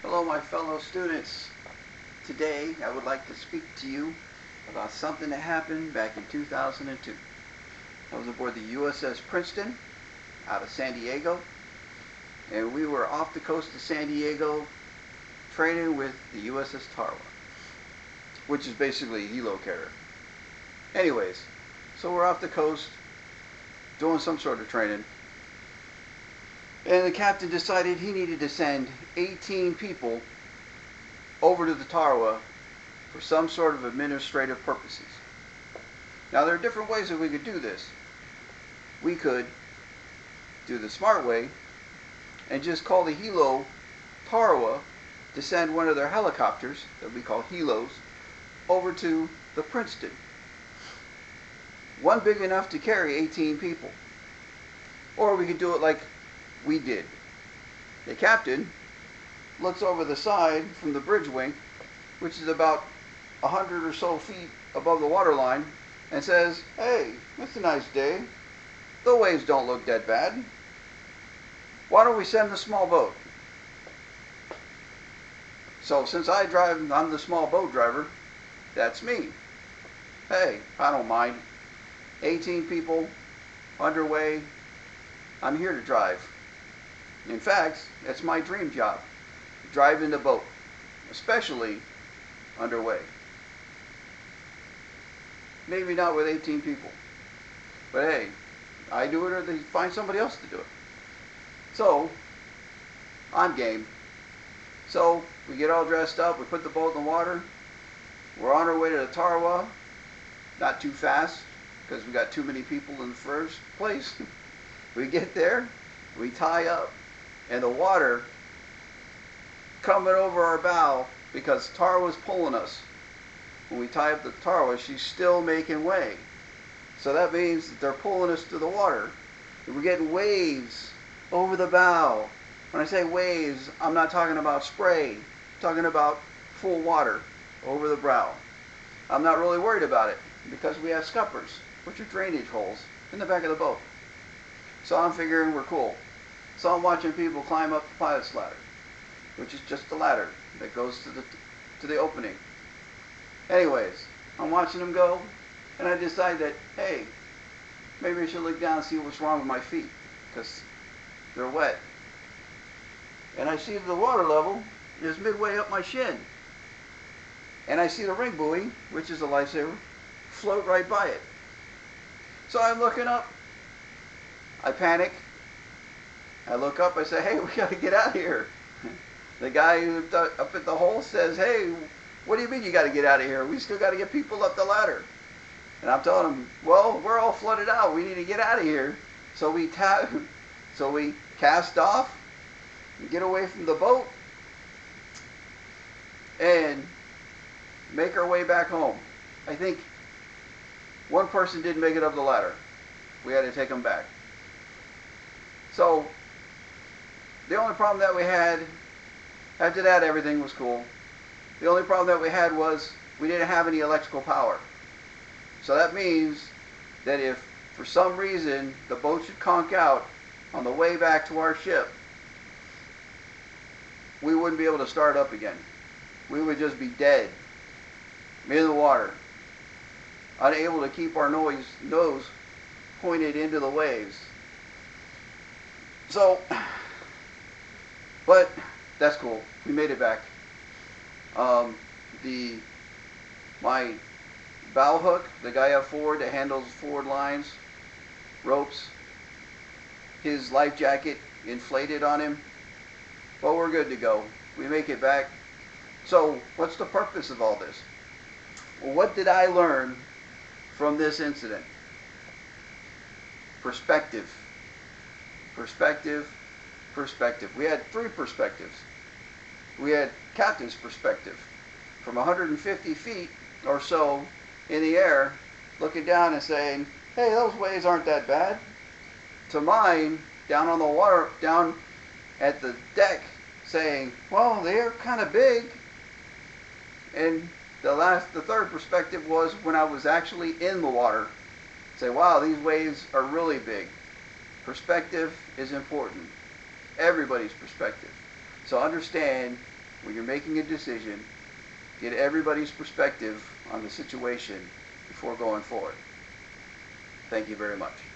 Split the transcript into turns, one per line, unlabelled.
Hello, my fellow students. Today, I would like to speak to you about something that happened back in 2002. I was aboard the USS Princeton out of San Diego, and we were off the coast of San Diego training with the USS Tarawa, which is basically a helo carrier. Anyways, so we're off the coast doing some sort of training, and the captain decided he needed to send 18 people over to the Tarawa for some sort of administrative purposes. Now, there are different ways that we could do this. We could do the smart way and just call the helo Tarawa to send one of their helicopters, that we call helos, over to the Princeton. One big enough to carry 18 people. Or we could do it like we did. The captain looks over the side from the bridge wing, which is about 100 or so feet above the water line, and says, "Hey, it's a nice day. The waves don't look that bad. Why don't we send the small boat?" So since I'm the small boat driver, that's me. Hey, I don't mind. 18 people underway. I'm here to drive. In fact, it's my dream job, driving the boat, especially underway. Maybe not with 18 people, but hey, I do it or they find somebody else to do it. So, I'm game. So, we get all dressed up, we put the boat in the water, we're on our way to the Tarawa, not too fast, because we got too many people in the first place. We get there, we tie up, and the water coming over our bow, because Tarawa's pulling us. When we tie up the Tarawa, she's still making way. So that means that they're pulling us to the water. And we're getting waves over the bow. When I say waves, I'm not talking about spray. I'm talking about full water over the bow. I'm not really worried about it because we have scuppers, which are drainage holes, in the back of the boat. So I'm figuring we're cool. So I'm watching people climb up the pilot's ladder, which is just the ladder that goes to the opening. Anyways, I'm watching them go, and I decide that, hey, maybe I should look down and see what's wrong with my feet, because they're wet. And I see the water level is midway up my shin. And I see the ring buoy, which is a lifesaver, float right by it. So I'm looking up. I panic. I look up, I say, "Hey, we got to get out of here." The guy who's up at the hole says, "Hey, what do you mean you got to get out of here? We still got to get people up the ladder." And I'm telling him, "Well, we're all flooded out. We need to get out of here." So we cast off, and get away from the boat, and make our way back home. I think one person didn't make it up the ladder. We had to take him back. So the only problem that we had, after that everything was cool. The only problem that we had was we didn't have any electrical power. So that means that if for some reason the boat should conk out on the way back to our ship, we wouldn't be able to start up again. We would just be dead in the water, unable to keep our nose pointed into the waves. So, but that's cool. We made it back. My bow hook, the guy up forward that handles forward lines, ropes, his life jacket inflated on him. Well, we're good to go. We make it back. So, what's the purpose of all this? Well, what did I learn from this incident? Perspective. Perspective. Perspective. We had three perspectives. We had captain's perspective, from 150 feet or so in the air, looking down and saying, "Hey, those waves aren't that bad." To mine, down on the water, down at the deck, saying, "Well, they're kind of big." And the third perspective was when I was actually in the water. Say, "Wow, these waves are really big." Perspective is important. Everybody's perspective. So understand when you're making a decision, get everybody's perspective on the situation before going forward. Thank you very much.